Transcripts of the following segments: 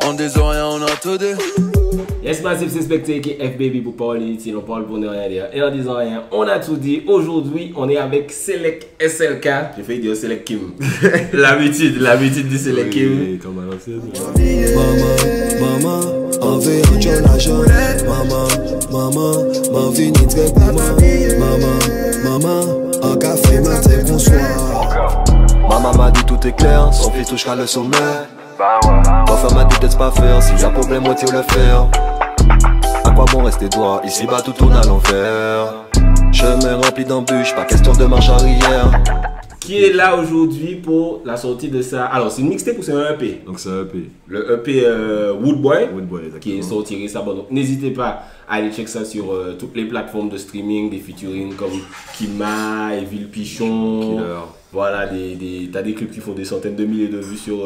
On des oreilles, on a tout dit. Yes, Massive, c'est Spectre qui est FBB pour parler inutile, on parle pour ne rien dire. Et en disant rien, on a tout dit. Aujourd'hui, on est avec Select SLK. J'ai failli dire Select Kim. L'habitude du Select Kim. Oui, comme à l'ancienne. Maman, on veut un jour l'argent. Maman, ma vie n'est très maman, un café matin bonsoir. Maman m'a dit tout est clair, son fils touchera le sommet. Ton femme m'a dit peut-être pas faire, si y'a problème, moi tire le fer. À quoi bon rester droit, ici bas tout tourne à l'envers. Chemin rempli d'embûches, pas question de marche arrière. Qui est là aujourd'hui pour la sortie de ça? Alors, c'est une mixtape ou c'est un EP? Donc c'est un EP. Le EP Woodboy, Woodboy, qui est sorti récemment. Donc, n'hésitez pas à aller checker ça sur toutes les plateformes de streaming, des featuring comme Kima, Evil Pichon. Killer. Voilà, t'as des clips qui font des centaines de milliers de vues sur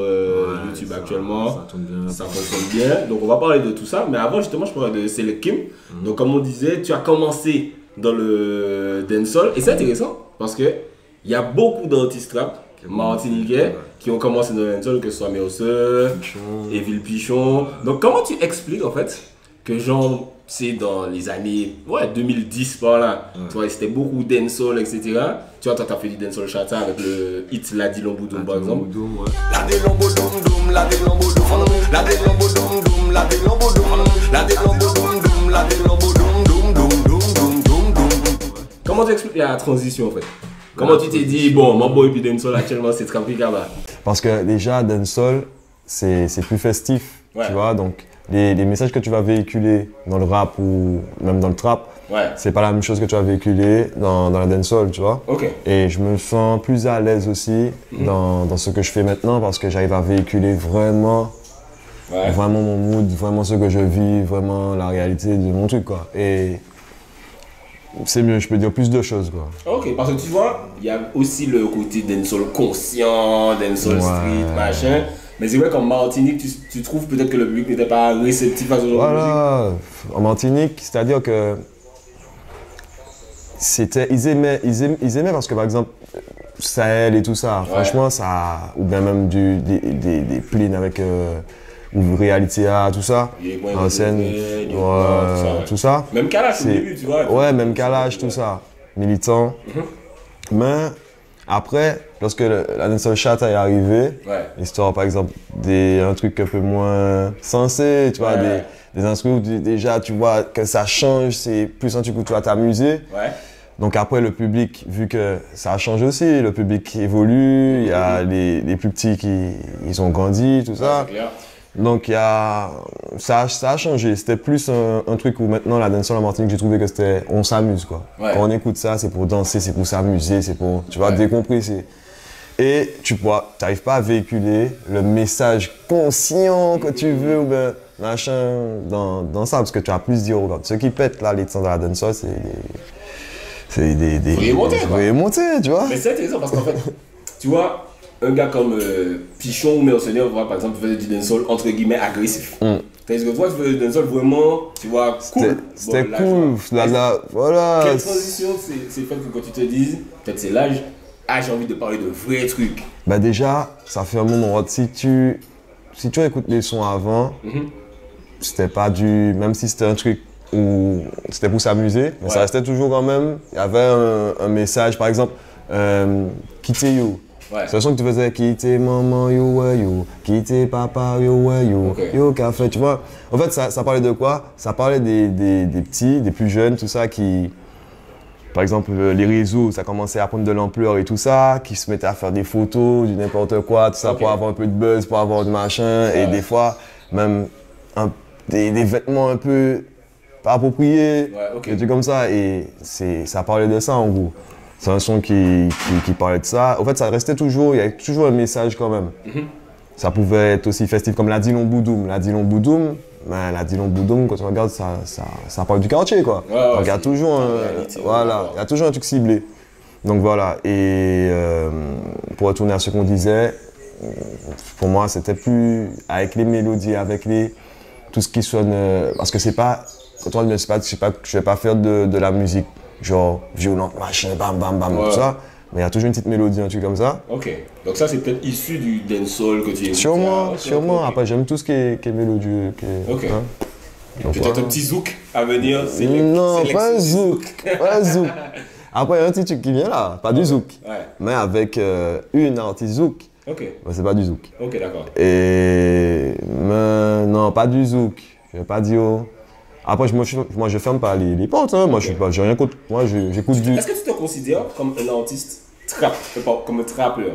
YouTube actuellement. Ça tourne bien. Ça fonctionne bien. Donc, on va parler de tout ça. Mais avant, justement, je parlais de Select Kim. Donc, comme on disait, tu as commencé dans le dancehall. Et c'est intéressant parce que il y a beaucoup d'artistes rap martiniquais qui ont commencé dans le dancehall, que ce soit Meose, Evil Pichon. Donc, comment tu expliques en fait que genre, c'est dans les années 2010 par là, tu vois, c'était beaucoup dancehall, etc. Tu vois, toi, t'as fait du dancehall chata avec le hit La Di Lomboudou par exemple. La Di Lomboudou, la Di Lomboudou, la Di Lomboudou, la Di Lomboudou, la Di Lomboudou, la Di Lomboudou. Comment tu expliques la transition en fait? Comment tu t'es dit, bon, mon boy puis dancehall actuellement c'est Trapicaba? Parce que déjà, dancehall, c'est plus festif, tu vois, donc les messages que tu vas véhiculer dans le rap ou même dans le trap, c'est pas la même chose que tu vas véhiculer dans la dancehall, tu vois. Et je me sens plus à l'aise aussi dans ce que je fais maintenant parce que j'arrive à véhiculer vraiment mon mood, vraiment ce que je vis, vraiment la réalité de mon truc, quoi. Et c'est mieux, je peux dire plus de choses, quoi. Ok, parce que tu vois, il y a aussi le côté dancehall conscient, dancehall street, machin. Mais c'est vrai qu'en Martinique, tu trouves peut-être que le public n'était pas réceptif à ce genre de musique. Voilà, en Martinique, c'est-à-dire que ils aimaient parce que par exemple, Sahel et tout ça, franchement, ça, ou bien même des plaines avec ou réalité A, tout ça, en scène, tout ça. Même Kalash au début, tu vois. Ouais, même Kalash, tout ça, militant. Mais après, lorsque la dancehall chata est arrivée, histoire par exemple un truc un peu moins sensé, tu vois, des instruments où déjà tu vois que ça change, c'est plus un truc où tu vas t'amuser. Donc après le public, vu que ça a changé aussi, le public évolue, il y a les plus petits ils ont grandi, tout ça. Donc ça a changé, c'était plus un truc où maintenant la dancehall en Martinique, j'ai trouvé que c'était on s'amuse, quoi. Quand on écoute ça, c'est pour danser, c'est pour s'amuser, c'est pour, tu vois, décompresser. Et tu n'arrives pas à véhiculer le message conscient que tu veux ou bien machin dans ça, parce que tu as plus dire, regarde, ceux qui pètent là, les temps de la dancehall, c'est des montées, tu vois. Mais c'est intéressant parce qu'en fait, tu vois, un gars comme Pichon ou Mercenaire, par exemple, faisait du dancehall entre guillemets agressif. Tandis que toi, tu faisais du dancehall vraiment, tu vois, cool. C'était cool, voilà. Quelle transition c'est fait que quand tu te dises, peut-être c'est l'âge, j'ai envie de parler de vrais trucs. Bah déjà, ça fait un moment, si tu écoutes les sons avant, c'était pas même si c'était un truc où c'était pour s'amuser, mais ça restait toujours quand même, il y avait un message, par exemple, Quitter You. C'est le son que tu faisais, quitter maman, yo, quitter papa, yo, café, tu vois. En fait, ça parlait de quoi? Ça parlait des petits, des plus jeunes, tout ça, qui, par exemple, les réseaux, ça commençait à prendre de l'ampleur et tout ça, qui se mettaient à faire des photos, du n'importe quoi, tout ça, pour avoir un peu de buzz, pour avoir du machin, et des fois, même des vêtements un peu pas appropriés, des trucs comme ça, et ça parlait de ça, en gros. C'est un son qui parlait de ça. En fait, ça restait toujours, il y avait toujours un message quand même. Ça pouvait être aussi festif comme La Di Lomboudou. La Di Lomboudou, quand tu regardes, ça parle du quartier, quoi. Donc il y a toujours il y a toujours un truc ciblé. Donc voilà, et pour retourner à ce qu'on disait, pour moi, c'était plus avec les mélodies, avec tout ce qui sonne, parce que c'est pas, quand on dit, je vais pas faire de la musique genre violente, machin, bam, bam, bam, tout ça. mais il y a toujours une petite mélodie, un truc comme ça. Ok, donc ça c'est peut-être issu du dancehall que tu écoutes. Sûrement, sûrement. Okay. Après, j'aime tout ce qui est mélodieux. Ok. Hein. Peut-être un petit zouk à venir. Non, pas un zouk. Pas un zouk. Après, il y a un petit truc qui vient là, pas du zouk. Ouais. Mais avec une artiste zouk. Ok. Mais c'est pas du zouk. Ok, d'accord. Mais non, pas du zouk. Je vais pas dire. Après, moi, je ferme pas les portes. Hein. Moi, Okay. j'ai rien contre. Moi, j'écoute du. Est-ce que tu te considères comme un artiste trap, comme un trappeur?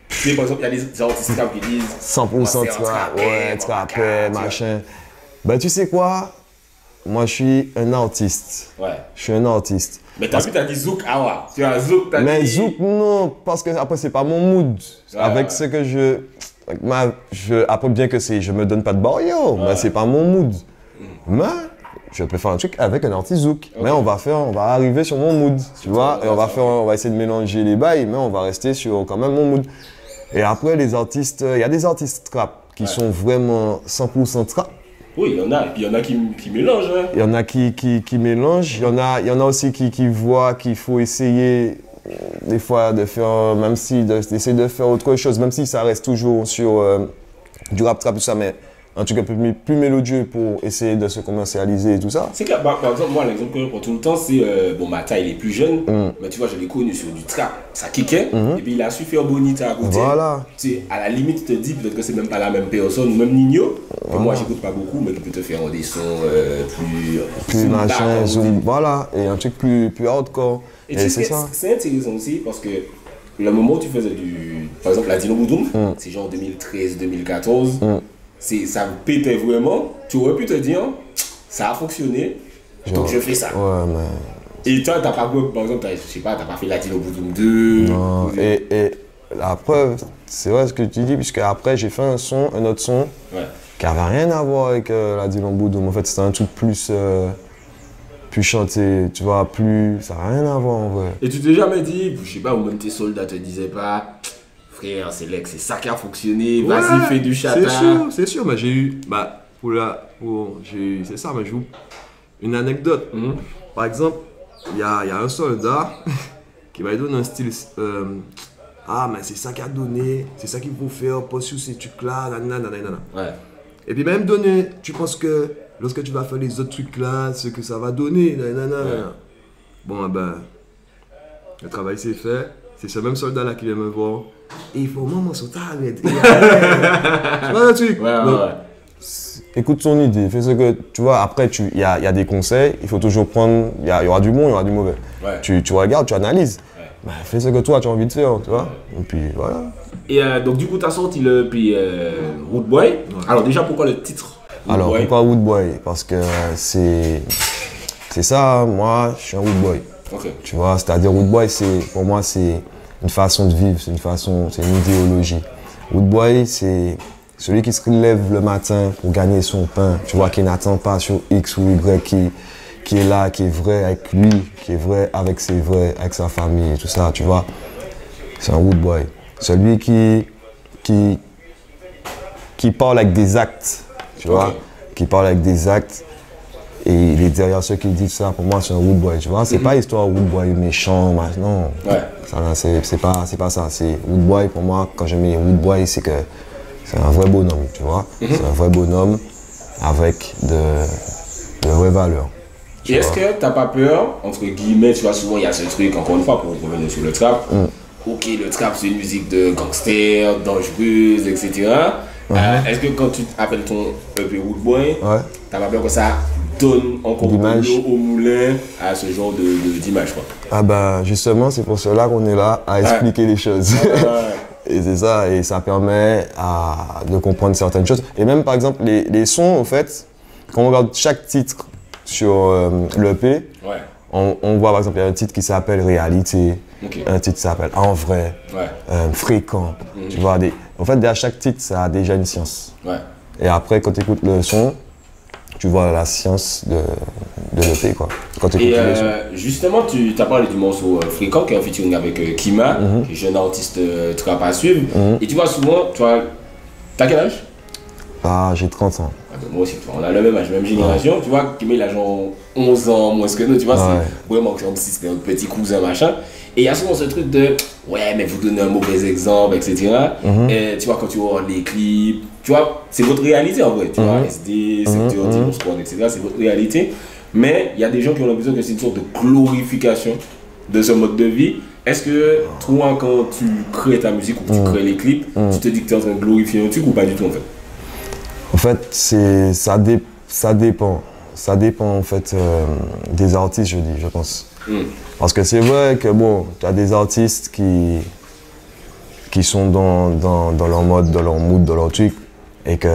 Tu sais, par exemple, il y a des artistes trap qui disent 100% trap, ouais, trapper, machin. Ben, tu sais quoi? Moi, je suis un artiste. Ouais. Je suis un artiste. Mais t'as dit zouk, ah ouais. Tu as zouk, t'as Mais dit. zouk, non, parce que après, c'est pas mon mood. Ouais, avec ouais. ce que après, bien que je me donne pas de barrière, mais c'est pas mon mood. Mais je peux faire un truc avec un artiste zouk. Okay. Mais on va arriver sur mon mood, tu vois. Et on va essayer de mélanger les bails, mais on va rester sur quand même mon mood. Et après, les artistes, il y a des artistes trap qui sont vraiment 100% trap. Oui, il y en a. Et puis il y en a qui mélangent. Hein. Il y en a qui mélangent. Il y en a aussi qui voient qu'il faut essayer des fois de faire, même si d'essayer de faire autre chose, même si ça reste toujours sur du rap trap tout ça, mais un truc un peu plus mélodieux pour essayer de se commercialiser et tout ça. C'est que, par exemple, moi, l'exemple que je prends tout le temps, c'est, bon, Mata, il est plus jeune, mais tu vois, je l'ai connu sur du trap, ça kickait, et puis il a su faire Bonita à côté. Voilà. Tu sais, à la limite, tu te dis peut-être que c'est même pas la même personne, ou même Nino, que moi, j'écoute pas beaucoup, mais qui peut te faire des sons plus machin, zoom, voilà, et un truc plus hardcore. Et tu sais, c'est intéressant aussi, parce que le moment où tu faisais par exemple, la Dino Boudoum, c'est genre 2013-2014, ça pétait vraiment, tu aurais pu te dire, ça a fonctionné, donc je fais ça. Ouais, mais... Et toi, t'as pas, par exemple, je sais pas, t'as pas fait la Dino Boudoum 2. Non, et la preuve, c'est vrai ce que tu dis, puisque après j'ai fait un autre son, qui avait rien à voir avec la Dino Boudoum. En fait, c'était un truc plus chanté, tu vois, ça n'a rien à voir en vrai. Et tu t'es jamais dit, je sais pas, ou même tes soldats te disaient pas, frère, c'est ça qui a fonctionné, vas-y, fais du chata. C'est sûr, mais j'ai eu, c'est ça, mais j'ai eu une anecdote. Par exemple, il y a un soldat qui m'a donné un style, mais c'est ça qu'il a donné, c'est ça qu'il faut faire, pas sur ces trucs-là, nanana. Ouais. Et puis même donné, tu penses que lorsque tu vas faire les autres trucs là, ce que ça va donner, nanana. Ouais. Bon, le travail c'est fait. C'est ce même soldat là qui vient me voir. Et il faut maman sur ta arrête. Tu vois le truc? Ouais. Écoute son idée, fais ce que tu vois. Après, il y a des conseils. Il faut toujours prendre. Il y aura du bon, il y aura du mauvais. Ouais. Tu regardes, tu analyses. Ouais. Fais ce que toi tu as envie de faire, tu vois. Et puis voilà. Et donc du coup, tu as sorti le Wood Boy. Ouais. Alors déjà, pourquoi le titre? Pourquoi Wood Boy? Parce que c'est ça, moi je suis un Wood Boy. Okay. Tu vois, c'est-à-dire Wood Boy, pour moi c'est une façon de vivre, c'est une idéologie. Wood Boy, c'est celui qui se lève le matin pour gagner son pain, tu vois, qui n'attend pas sur X ou Y, qui est là, qui est vrai avec lui, qui est vrai avec sa famille et tout ça, tu vois. C'est un Wood Boy. Celui qui parle avec des actes, tu vois, qui parle avec des actes, et il est derrière ceux qui disent ça. Pour moi, c'est un Wood Boy, tu vois. C'est pas histoire Wood Boy méchant, non. Ouais. C'est pas ça. C'est Wood Boy, pour moi, quand je mets Wood Boy, c'est que c'est un vrai bonhomme, tu vois. C'est un vrai bonhomme avec de vraies valeurs. Et est-ce que t'as pas peur, entre guillemets, tu vois, souvent il y a ce truc, encore une fois, pour revenir sur le trap. Ok, le trap c'est une musique de gangster, dangereuse, etc. Est-ce que quand tu appelles ton EP Wood Boy, t'as pas peur que ça donne encore de l'eau au moulin à ce genre d'image, quoi? Ah justement, c'est pour cela qu'on est là à expliquer les choses. Et c'est ça, et ça permet de comprendre certaines choses. Et même par exemple, les sons, en fait, quand on regarde chaque titre sur l'EP, on voit par exemple, il y a un titre qui s'appelle Réalité, un titre qui s'appelle En vrai, Fréquent. Tu vois, en fait, derrière chaque titre, ça a déjà une science. Et après, quand tu écoutes le son, tu vois la science de l'EP, quoi. Quand et justement, tu as parlé du morceau Fréquent, qui est un featuring avec Kima, qui est jeune artiste trap à suivre. Et tu vois, souvent, t'as quel âge? J'ai 30 ans. Moi aussi, on a le même âge, même génération. Tu vois, Kima, il a genre 11 ans moins que nous, tu vois, c'est vraiment comme si c'était un petit cousin, machin. Et il y a souvent ce truc de ouais, mais vous donnez un mauvais exemple, etc. Et tu vois, quand tu vois les clips, tu vois, c'est votre réalité en vrai. Tu vois, SD, Secteur, Divorce Squad, etc. C'est votre réalité. Mais il y a des gens qui ont l'impression que c'est une sorte de glorification de ce mode de vie. Est-ce que toi, quand tu crées ta musique ou que tu crées les clips, tu te dis que tu es en train de glorifier un truc ou pas du tout en fait? En fait, ça dépend. Ça dépend en fait des artistes, je pense. Parce que c'est vrai que bon, tu as des artistes qui sont dans leur mode, dans leur mood, dans leur truc, et que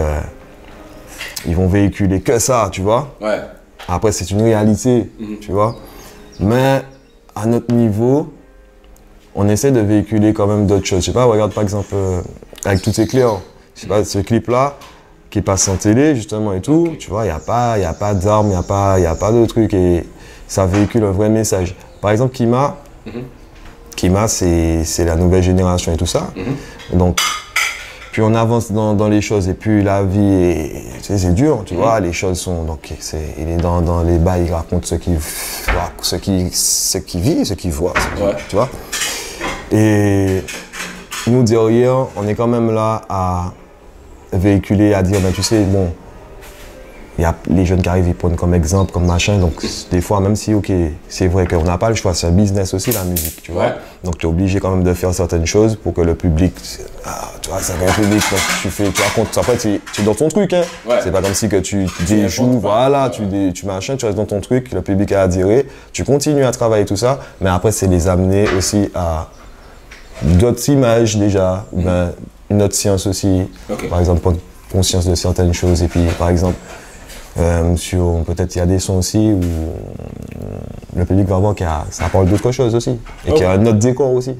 ils vont véhiculer que ça, tu vois. Ouais. Après, c'est une réalité, tu vois. Mais à notre niveau, on essaie de véhiculer quand même d'autres choses. Je sais pas, regarde par exemple avec Tout est clair. Je sais pas, ce clip-là qui passe en télé justement et tout, tu vois, il n'y a pas d'armes, il n'y a pas de trucs et ça véhicule un vrai message. Par exemple, Kima, c'est la nouvelle génération et tout ça. Donc, plus on avance dans les choses et plus la vie c'est dur, tu vois, les choses sont, donc il est dans les bas, il raconte ce qu'il vit, ce qu'il voit, tu vois. Et nous, derrière, on est quand même là à véhiculer, à dire, ben, tu sais, bon, il y a les jeunes qui arrivent, ils prennent comme exemple, comme machin, donc des fois, même si, ok, c'est vrai qu'on n'a pas le choix, c'est un business aussi, la musique, tu vois. Donc tu es obligé quand même de faire certaines choses pour que le public, tu vois, c'est un grand public, donc tu racontes, après tu es dans ton truc, hein. C'est pas comme si que tu déjoues, voilà, tu machin, tu restes dans ton truc, le public a adhéré, tu continues à travailler tout ça, mais après c'est les amener aussi à d'autres images déjà, ou ben, une autre science aussi, par exemple prendre conscience de certaines choses et puis par exemple peut-être il y a des sons aussi où le public va voir que ça parle d'autre chose aussi et qu'il y a un autre décor aussi.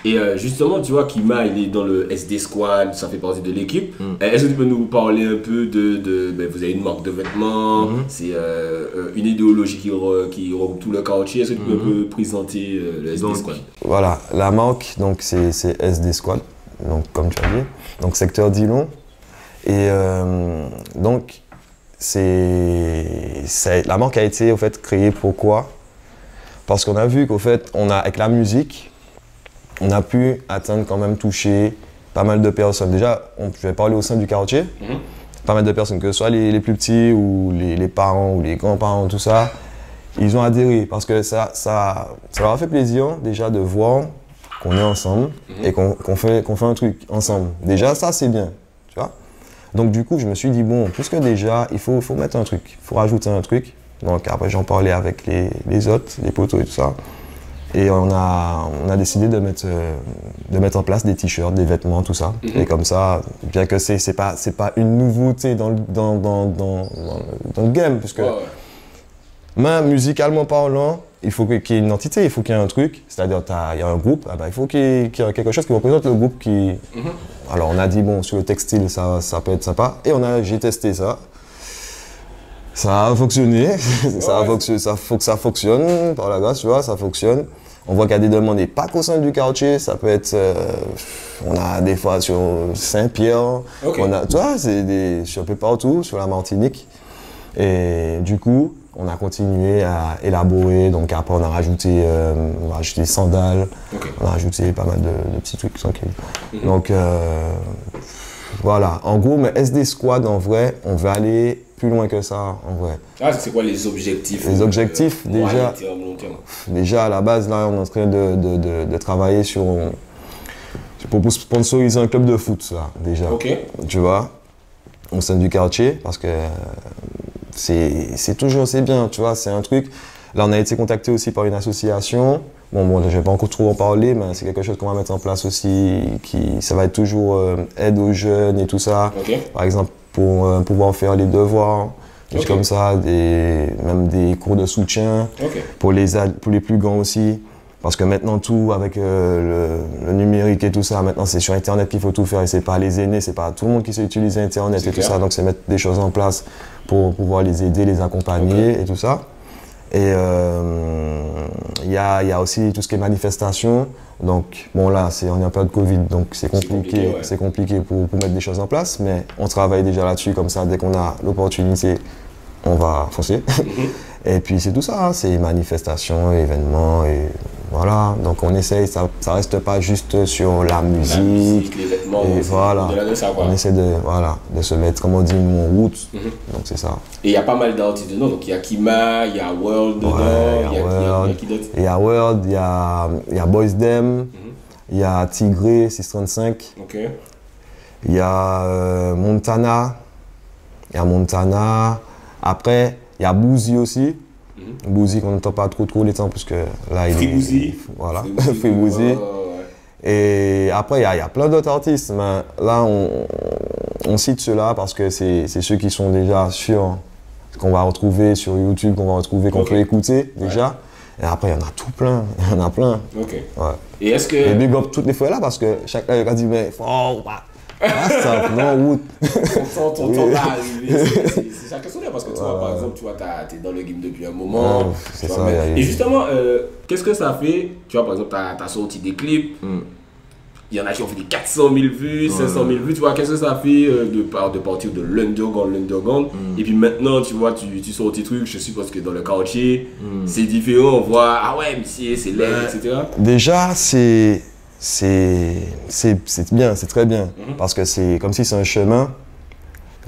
Et justement, tu vois, Kima, il est dans le SD Squad, ça fait partie de l'équipe. Est-ce que tu peux nous parler un peu ben, vous avez une marque de vêtements, c'est une idéologie qui regroupe tout le quartier. Est-ce que tu peux un peu présenter le SD Squad? Voilà, la marque, donc c'est SD Squad, donc comme tu as dit, donc secteur Dillon. Et donc, la marque a été au fait créée pourquoi? Parce qu'on a vu qu'au fait, avec la musique, on a pu atteindre quand même toucher pas mal de personnes. Déjà, je vais parler au sein du quartier, pas mal de personnes, que ce soit les plus petits ou les parents ou les grands-parents, tout ça, ils ont adhéré parce que ça leur a fait plaisir déjà de voir qu'on est ensemble et qu'on fait un truc ensemble. Déjà, ça c'est bien, tu vois. Donc du coup, je me suis dit, bon, puisque déjà, il faut mettre un truc, il faut rajouter un truc. Donc après, j'en parlais avec les autres, les potos et tout ça. Et on a décidé de mettre en place des t-shirts, des vêtements, tout ça. Et comme ça, bien que c'est pas une nouveauté dans le game, puisque mais musicalement parlant, il faut qu'il y ait une entité, il faut qu'il y ait un truc. C'est-à-dire, il y a un groupe, il faut qu'il y ait quelque chose qui représente le groupe qui... Alors on a dit, bon, sur le textile, ça peut être sympa. Et j'ai testé ça. Ça a fonctionné. Faut que ça fonctionne, par la grâce, tu vois, ça fonctionne. On voit qu'il y a des demandes, et pas qu'au sein du quartier, ça peut être... on a des fois sur Saint-Pierre, on a, tu vois, c'est un peu partout, sur la Martinique. Et du coup, on a continué à élaborer, donc après on a rajouté sandales, on a rajouté pas mal de petits trucs tranquilles. Donc voilà, en gros, mais SD Squad, en vrai, on va aller plus loin que ça, en vrai. Ah, c'est quoi les objectifs? Les objectifs, déjà, déjà à la base, là, on est en train de travailler pour sponsoriser un club de foot, ça, déjà. Tu vois, au sein du quartier, parce que c'est bien, tu vois, c'est un truc. Là, on a été contacté aussi par une association. Bon, je vais pas encore trop en parler, mais c'est quelque chose qu'on va mettre en place aussi, ça va être toujours aide aux jeunes et tout ça. Par exemple, pour pouvoir faire les devoirs, des choses comme ça, même des cours de soutien pour les plus grands aussi. Parce que maintenant, tout avec le numérique et tout ça, maintenant c'est sur Internet qu'il faut tout faire et c'est pas les aînés, c'est pas tout le monde qui sait utiliser Internet et tout ça. Donc c'est mettre des choses en place pour pouvoir les aider, les accompagner et tout ça. Et il y a aussi tout ce qui est manifestation. Donc bon là, on est en période Covid, donc c'est compliqué pour mettre des choses en place, mais on travaille déjà là-dessus, comme ça dès qu'on a l'opportunité, on va foncer. Et puis c'est tout ça, hein, c'est manifestations, événements, et voilà. Donc on essaye, ça reste pas juste sur la musique, les vêtements, et voilà. De ça, quoi. On essaie de se mettre, comme on dit, nous en route. Donc c'est ça. Et il y a pas mal d'artistes dedans, donc il y a Kima, il y a World dedans, il y a qui d'autre? Il y a World, il y a Boys Dem, il y a Tigré 635, Ok. il y a Montana, après il y a Boozy aussi. Boozy qu'on n'entend pas trop les temps parce que là il Boozy. Voilà, Free Boozy. Et après il y a plein d'autres artistes, mais là on cite ceux-là parce que c'est ceux qui sont déjà sûrs, qu'on va retrouver sur YouTube, qu'on peut écouter déjà. Et après il y en a tout plein, il y en a plein. Ok. Ouais. Et est-ce que... Et big up toutes les fois là parce que chacun a dit mais ça, non, route. Ton temps va arriver, c'est chacun son parce que tu vois, par exemple, tu vois, t'es dans le game depuis un moment. C'est ça. Et justement, qu'est-ce que ça fait? Tu vois, par exemple, t'as sorti des clips, il y en a qui ont fait des 400 000 vues, 500 000 vues, tu vois, qu'est-ce que ça fait de partir de l'underground, et puis maintenant, tu vois, tu sors tes trucs, je suppose que dans le quartier, c'est différent, on voit, ah ouais, monsieur, c'est laid, etc. Déjà, c'est bien, c'est très bien, parce que c'est comme si c'est un chemin,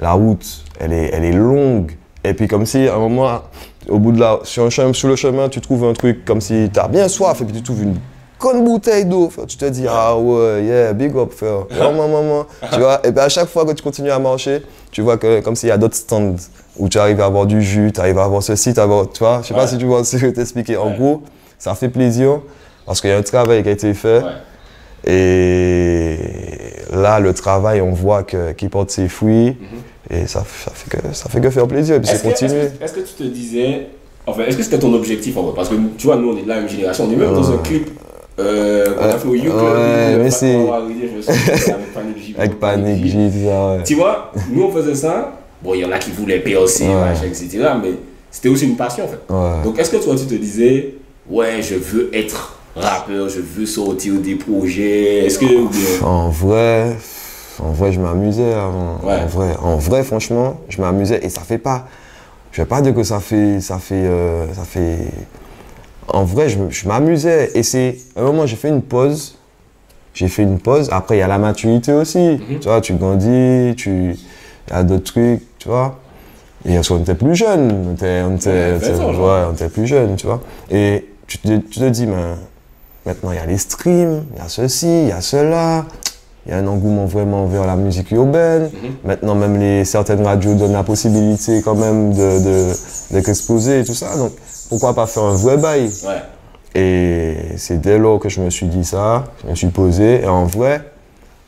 la route, elle est longue, et puis comme si à un moment, au bout de sur le chemin, tu trouves un truc comme si tu as bien soif, et puis tu trouves une conne bouteille d'eau, tu te dis, ah ouais, yeah, big up, frère, maman, tu vois, et puis à chaque fois que tu continues à marcher, tu vois que comme s'il y a d'autres stands où tu arrives à avoir du jus, tu arrives à avoir ceci, tu vois, je sais pas si tu vois ce que je vais t'expliquer, en gros, ça fait plaisir, parce qu'il y a un travail qui a été fait. Et là, le travail, on voit qu'il porte ses fruits et ça fait que faire plaisir et puis c'est continuer. Est-ce que tu te disais, enfin, est-ce que c'était ton objectif en fait? Parce que tu vois, nous, on est de la même génération, on est même dans un clip qu'on a fait au YouClub. Ouais, mais c'est... Avec Panic J, tout ça, ouais. Tu vois, nous, on faisait ça. Bon, il y en a qui voulaient percer, etc. Mais c'était aussi une passion en fait. Ouais. Donc, est-ce que toi, tu te disais, ouais, je veux être rappeur, je veux sortir des projets, est-ce que... En vrai, je m'amusais avant. Ouais. En vrai, franchement, je m'amusais et ça fait pas... Je vais pas dire que ça fait... En vrai, je m'amusais et c'est... À un moment, j'ai fait une pause. Après, il y a la maturité aussi. Tu vois, tu grandis, il y a d'autres trucs, tu vois. Et parce qu'on était plus jeunes, on était plus jeunes, tu vois. Et tu te dis, mais... Maintenant, il y a les streams, il y a ceci, il y a cela. Il y a un engouement vraiment vers la musique urbaine. Maintenant, même certaines radios donnent la possibilité quand même d'être exposées et tout ça. Donc, pourquoi pas faire un vrai bail? Et c'est dès lors que je me suis dit ça, je me suis posé. Et en vrai,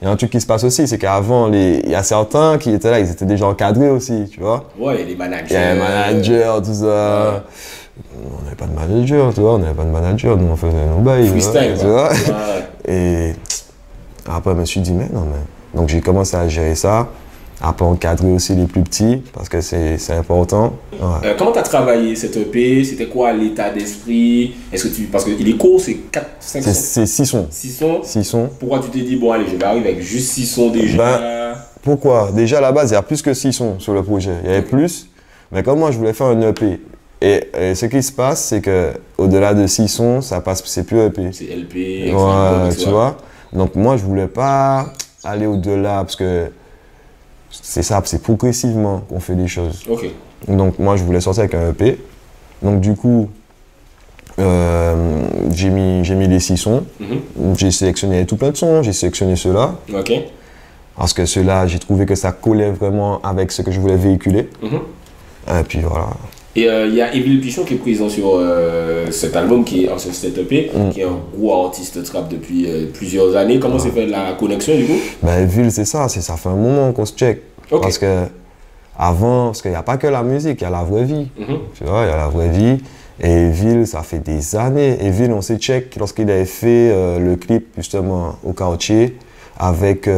il y a un truc qui se passe aussi, c'est qu'avant, il y a certains qui étaient là, ils étaient déjà encadrés aussi, tu vois. Ouais, il y a les managers. Il y a les managers, tout ça. On n'avait pas de manager, tu vois, nous on faisait nos bails. Freestyle, tu vois. Et après, je me suis dit, mais non, mais. Donc j'ai commencé à gérer ça, après encadrer aussi les plus petits, parce que c'est important. Ouais. Comment tu as travaillé cette EP? C'était quoi l'état d'esprit? Parce que il est court, c'est 4, 5 sons? C'est 6 sons. 6 sons. Pourquoi tu t'es dit, bon, allez, je vais arriver avec juste 6 sons déjà? Pourquoi? Déjà, à la base, il y a plus que 6 sons sur le projet. Il y avait plus, mais comme moi, je voulais faire un EP. Et ce qui se passe, c'est qu'au-delà de 6 sons, c'est plus EP. C'est LP, ouais, tu vois. Donc moi, je voulais pas aller au-delà parce que c'est ça, c'est progressivement qu'on fait les choses. Okay. Donc moi, je voulais sortir avec un EP. Donc du coup, j'ai mis les 6 sons. J'ai sélectionné tout plein de sons, j'ai sélectionné ceux-là. Okay. Parce que ceux-là, j'ai trouvé que ça collait vraiment avec ce que je voulais véhiculer. Et puis voilà. Et il y a Evil Pichon qui est présent sur cet album, sur cet EP, qui est un gros artiste trap depuis plusieurs années. Comment s'est fait la connexion du coup? Evil, c'est ça fait un moment qu'on se check. Okay. Parce qu'il n'y a pas que la musique, il y a la vraie vie. Tu vois, il y a la vraie vie. Et Evil, ça fait des années. Evil, on s'est check lorsqu'il avait fait le clip justement au quartier avec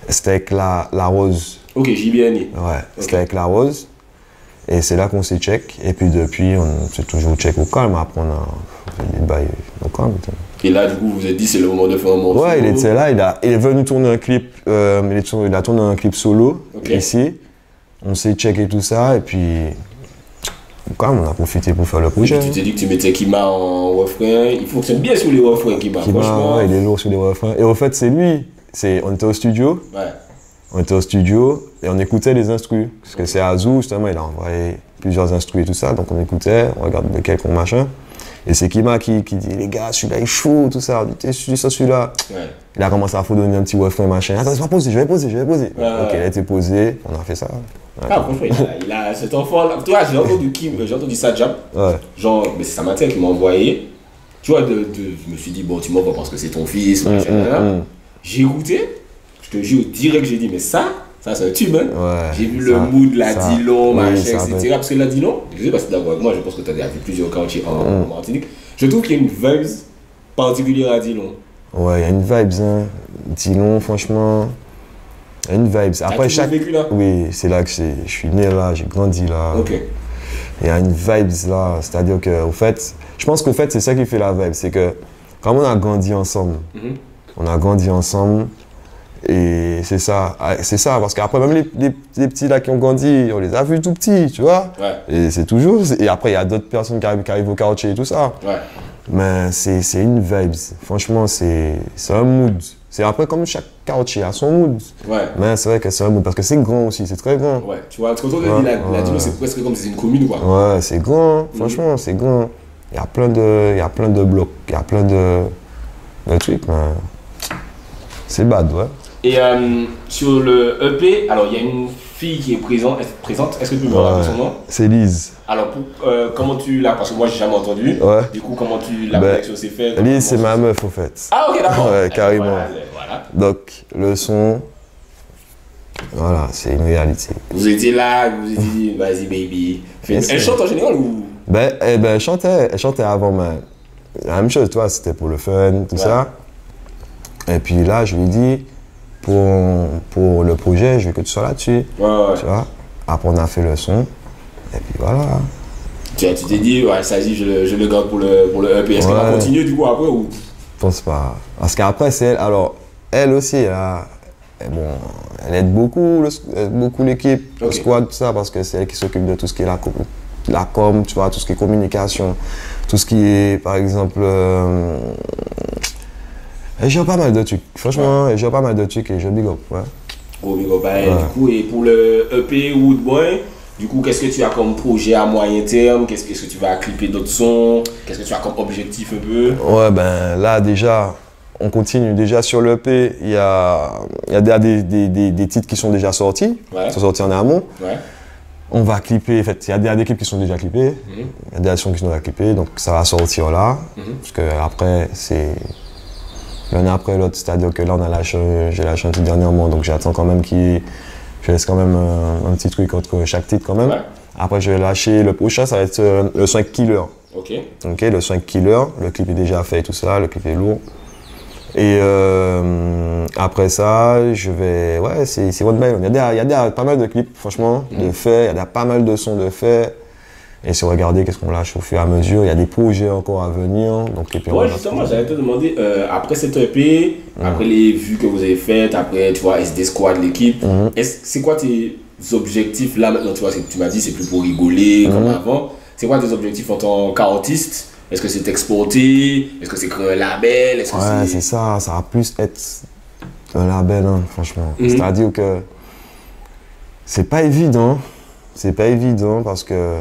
c'était avec la Rose. Ok, j'ai bien aimé. Ouais, c'était avec la Rose. Et c'est là qu'on s'est check. Et puis depuis, on s'est toujours check au calme. Après, on a fait des bails au calme. Et là, du coup, vous vous êtes dit, c'est le moment de faire un morceau? Ouais, il était là. Il est venu tourner un clip. Il a tourné un clip solo ici. On s'est check et tout ça. Et puis, quand même, on a profité pour faire le projet. Tu t'es dit que tu mettais Kima en refrain. Il fonctionne bien sur les refrains, Kima. Franchement. Ouais, il est lourd sur les refrains. Et au fait, c'est lui. On était au studio. Ouais. On était au studio et on écoutait les instrus. Parce que c'est Azou, justement, il a envoyé plusieurs instrus et tout ça. Donc on écoutait, on regardait lequel qu'on machin. Et c'est Kima qui dit, les gars, celui-là est chaud, tout ça. On dit, t'es ça, celui-là. Ouais. Il a commencé à donner un petit refrain, machin. Attends, c'est pas posé, je vais poser. Ok, il a été posé, on a fait ça. Ouais. Ah, franchement, il a cet enfant-là. Tu vois, j'ai entendu ça, Jam. Ouais. Genre, mais c'est sa matière qui m'a envoyé. Tu vois, je me suis dit, bon, tu m'envoies parce que c'est ton fils, machin. J'ai écouté, je te jure, direct, j'ai dit, mais ça c'est un tube, hein. Ouais, j'ai vu le mood, la Dillon, machin, etc. Parce que la Dillon, je sais pas si t'es d'accord avec moi, je pense que t'as déjà vu plusieurs quartiers en Martinique. Je trouve qu'il y a une vibe particulière à Dillon. Ouais, il y a une vibe, hein. Dillon, franchement, il y a une vibe. Après, chaque. Vécu là? Oui, c'est là que je suis né là, j'ai grandi là. Ok. Il y a une vibe là, c'est-à-dire que, au fait, je pense qu'au fait, c'est ça qui fait la vibe, c'est que, comme on a grandi ensemble, et c'est ça, parce qu'après même les petits là qui ont grandi, on les a vus tout petits, tu vois. Ouais. Et c'est toujours, et après il y a d'autres personnes qui arrivent au quartier et tout ça. Ouais. Mais c'est une vibe, franchement c'est un mood. C'est après comme chaque quartier a son mood. Ouais. Mais c'est vrai que c'est un mood, parce que c'est grand aussi, c'est très grand. Ouais, tu vois, quand on dit la Dino, c'est presque comme si c'est une commune quoi. Ouais, c'est grand, franchement c'est grand. Il y a plein de blocs, il y a plein de trucs, mais c'est bad, ouais. Et sur le EP, alors il y a une fille qui est présente. Est-ce que tu peux me rappeler son nom? C'est Lise. Alors comment tu l'as, parce que moi j'ai jamais entendu. Ouais. Du coup comment la connexion s'est faite? Lise c'est ma meuf au fait. Ah ok d'accord. Ouais, carrément. Voilà. Donc le son, voilà, c'est une réalité. Vous étiez là, vous vous étiez dit vas-y baby. Elle chante en général ou? Elle chantait avant, mais la même chose, toi, c'était pour le fun, tout ça. Et puis là, je lui ai dit, pour le projet, je veux que tu sois là-dessus. Ouais. Tu vois? Après, on a fait le son. Et puis voilà. Tu t'es dit, ouais, ça dit, je le garde pour le EP. Est-ce qu'elle va continuer du coup après ou? Je pense pas. Parce qu'après, c'est elle. Alors, elle aussi, elle aide beaucoup l'équipe, le squad, tout ça, parce que c'est elle qui s'occupe de tout ce qui est la com, tu vois, tout ce qui est communication, tout ce qui est, par exemple. Elle gère pas mal de trucs. Franchement, elle gère pas mal de trucs et je big up. Ouais. Gros big up. Du coup, et pour le EP Woodboy, du coup, qu'est-ce que tu as comme projet à moyen terme? Qu'est-ce que tu vas clipper d'autres sons? Qu'est-ce que tu as comme objectif un peu? Ouais, ben là, déjà, on continue. Déjà sur l'EP, il y a des titres qui sont déjà sortis. Ouais. Qui sont sortis en amont. Ouais. On va clipper, en fait, il y a des clips qui sont déjà clippés. Il y a des sons qui sont déjà clippés, donc ça va sortir là. Parce que après, c'est l'un après l'autre, c'est-à-dire que là, j'ai lâché un titre dernièrement, donc j'attends quand même je laisse quand même un petit truc entre chaque titre quand même. Ouais. Après, je vais lâcher le prochain, ça va être le 5 Killer. Ok, le 5 Killer, le clip est déjà fait et tout ça, le clip est lourd. Et après ça, je vais. Ouais, c'est One by One. Il y a pas mal de clips, franchement, de faits, il y a pas mal de sons de faits. Et si vous regardez qu'est-ce qu'on lâche au fur et à mesure, il y a des projets encore à venir. Donc, ouais, justement, j'allais te demander, après cette EP, après les vues que vous avez faites, après, tu vois, SD Squad, l'équipe, c'est quoi tes objectifs là maintenant? Tu vois, tu m'as dit c'est plus pour rigoler comme avant. C'est quoi tes objectifs en tant qu'artiste? Est-ce que c'est exporter? Est-ce que c'est créer un label? Ouais, c'est ça. Ça va plus être un label, hein, franchement. C'est-à-dire que c'est pas évident. C'est pas évident parce que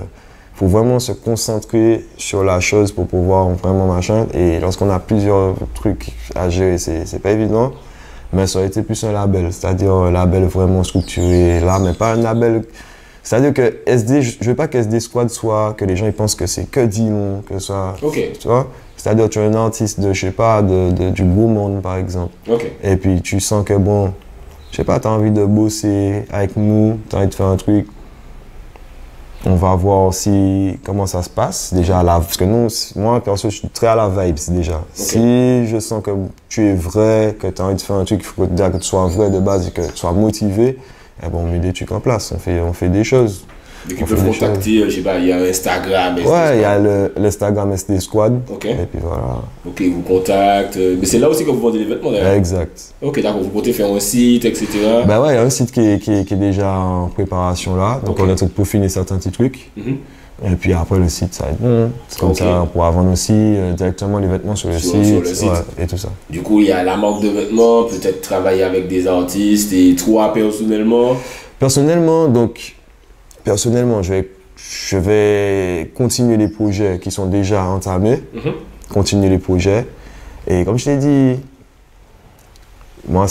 faut vraiment se concentrer sur la chose pour pouvoir vraiment machin. Et lorsqu'on a plusieurs trucs à gérer, c'est pas évident. Mais ça aurait été plus un label, c'est-à-dire un label vraiment structuré là, mais pas un label. C'est-à-dire que SD, je veux pas que SD Squad soit, que les gens ils pensent que c'est que Dillon, que ça. Ok. Tu vois? C'est-à-dire que tu es un artiste de, je sais pas, du beau monde par exemple. Ok. Et puis tu sens que bon, je sais pas, tu as envie de bosser avec nous, tu as envie de faire un truc. On va voir aussi comment ça se passe. Déjà, parce que moi, perso, je suis très à la vibes déjà. Okay. Si je sens que tu es vrai, que tu as envie de faire un truc, il faut que tu sois vrai de base et que tu sois motivé, eh bon, on met des trucs en place, on fait des choses. Donc ils peuvent contacter, je sais pas, il y a Instagram, SD Squad. Il y a l'Instagram SD Squad. Ok. Et puis voilà. Ok, ils vous contactent. Mais c'est là aussi que vous vendez les vêtements d'ailleurs. Exact. Ok, d'accord, vous comptez faire un site, etc. Ben ouais, il y a un site qui est déjà en préparation là. Donc on est en train de peaufiner certains petits trucs. Et puis après le site, ça va être bon. C'est comme ça, on pourra vendre aussi directement les vêtements sur le site. Ouais, et tout ça. Du coup, il y a la marque de vêtements, peut-être travailler avec des artistes et toi personnellement. Personnellement, je vais continuer les projets qui sont déjà entamés, continuer les projets. Et comme je t'ai dit, moi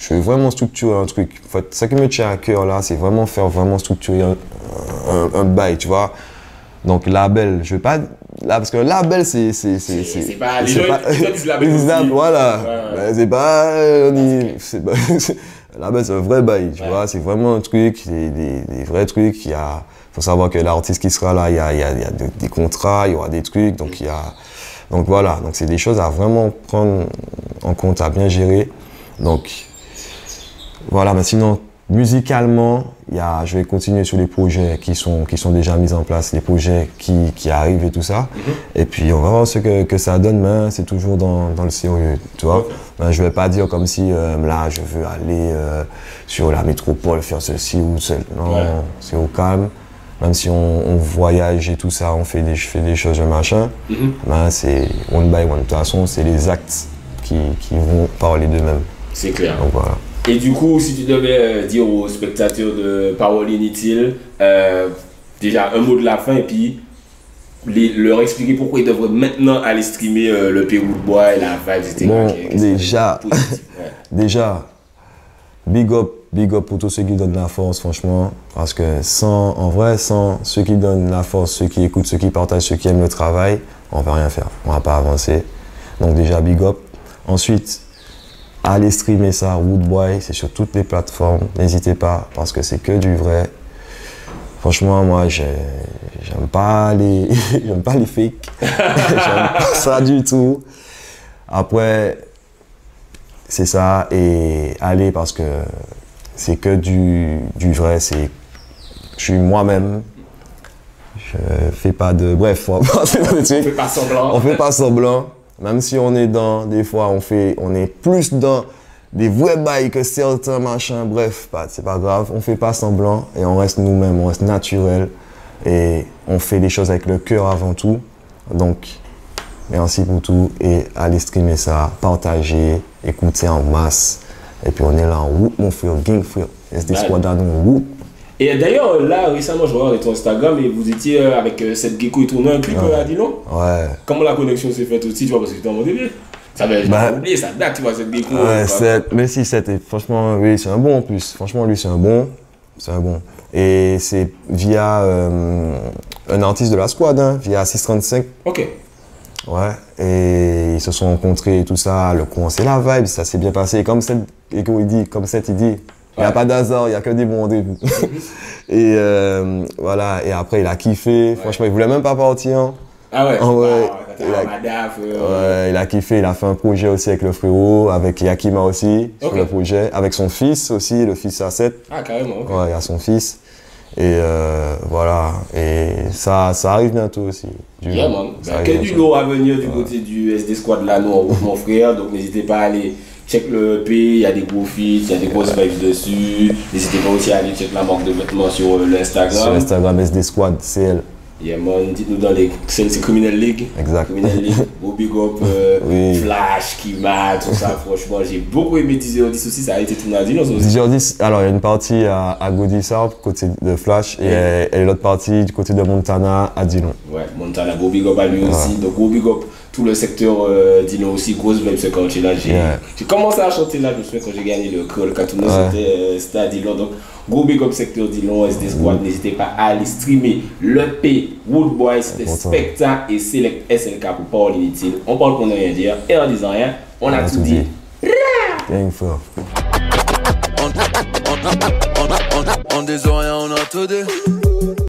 je veux vraiment structurer un truc. En fait, ce qui me tient à cœur là, c'est vraiment structurer un bail, tu vois. Donc label, je veux pas là parce que label c'est pas les gens du label. Voilà. Ouais. C'est pas label c'est un vrai bail, tu vois, c'est vraiment un truc, des vrais trucs, faut savoir que l'artiste qui sera là, il y a des contrats, il y aura des trucs, donc voilà, donc c'est des choses à vraiment prendre en compte, à bien gérer. Donc voilà, mais sinon, musicalement, je vais continuer sur les projets qui sont déjà mis en place, les projets qui arrivent et tout ça. Et puis, on va voir ce que ça donne, mais c'est toujours dans le sérieux, tu vois. Ben, je ne vais pas dire comme si, là, je veux aller sur la métropole, faire ceci ou cela. Non, c'est au calme. Même si on voyage et tout ça, je fais des choses, machin, ben, c'est one by one. De toute façon, c'est les actes qui vont parler d'eux-mêmes. C'est clair. Donc voilà. Et du coup, si tu devais dire aux spectateurs de Parole Inutile, déjà un mot de la fin et puis leur expliquer pourquoi ils devraient maintenant aller streamer le P Woodboy, la vibe, etc. Bon, déjà, big up pour tous ceux qui donnent la force, franchement, parce que sans ceux qui donnent la force, ceux qui écoutent, ceux qui partagent, ceux qui aiment le travail, on ne va rien faire, on ne va pas avancer. Donc déjà, big up. Ensuite, allez streamer ça, Woodboy, c'est sur toutes les plateformes, n'hésitez pas, parce que c'est que du vrai. Franchement, moi, j'aime pas les fakes, j'aime pas ça du tout. Après, c'est ça, et allez, parce que c'est que du vrai, je suis moi-même. Je fais pas de... Bref, on fait pas semblant. On fait pas semblant. Même si on est des fois, on est plus dans des vrais bails que certains machins, bref, c'est pas grave, on fait pas semblant et on reste nous-mêmes, on reste naturel et on fait les choses avec le cœur avant tout. Donc, merci pour tout et allez streamer ça, partager, écouter en masse. Et puis on est là en whoop, mon frère, gang frère, SD Squad à nous, whoop. Et d'ailleurs, là, récemment, je regardais ton Instagram et vous étiez avec cette gecko et tourné un clip à Dillon. Ouais. Comment la connexion s'est faite aussi, tu vois, parce que tu t'es en mon début. Ça va, j'ai oublié, ça date, tu vois, cette gecko. Ouais, mais si, franchement, oui, c'est un bon en plus. Franchement, lui, c'est un bon. Et c'est via un artiste de la squad, hein, via 635. Ok. Ouais, et ils se sont rencontrés et tout ça, le coin, c'est la vibe, ça s'est bien passé. Comme cette gecko, il dit, il n'y a pas d'hasard, il n'y a que des bons rendez-vous. Et voilà, et après il a kiffé, franchement il voulait même pas partir. Ah ouais, il a kiffé, il a fait un projet aussi avec le frérot, avec Yakima aussi, sur le projet, avec son fils aussi, le fils A7. Ah carrément, ok. Ouais, il a son fils. Et voilà, et ça arrive bientôt aussi. Yeah, man. Quel du lot à venir du côté du SD Squad là, nous, mon frère, donc n'hésitez pas à aller check le EP, il y a des gros feats, il y a des grosses vibes dessus. N'hésitez pas aussi à aller check la marque de vêtements sur l'Instagram. Sur Instagram SD Squad CL. Yeah man, dites-nous dans les... C'est Criminal League. Exact. Criminal League, Go Big Up, Flash, Kima, tout ça. Franchement, j'ai beaucoup aimé Dizzy aussi, ça a été tourné à Dillon. Dizzy, alors il y a une partie à Godissar, côté de Flash, et l'autre partie du côté de Montana à Dillon. Ouais, Montana, Go Big Up à lui aussi. Donc Go Big Up, tout le secteur Dillon aussi, grosse vibe ce quartier là. J'ai commencé à chanter là, je me souviens quand j'ai gagné le call, Katouno, c'était à Dillon. Donc, Go Big Up secteur Dillon, SD Squad, n'hésitez pas à aller streamer le P Woodboy, c'était Specta et Select SLK pour Parole Inutile. On parle qu'on n'a rien dire et en disant rien, on a tout dit. Gang fort. On des oreilles, on a tout dit.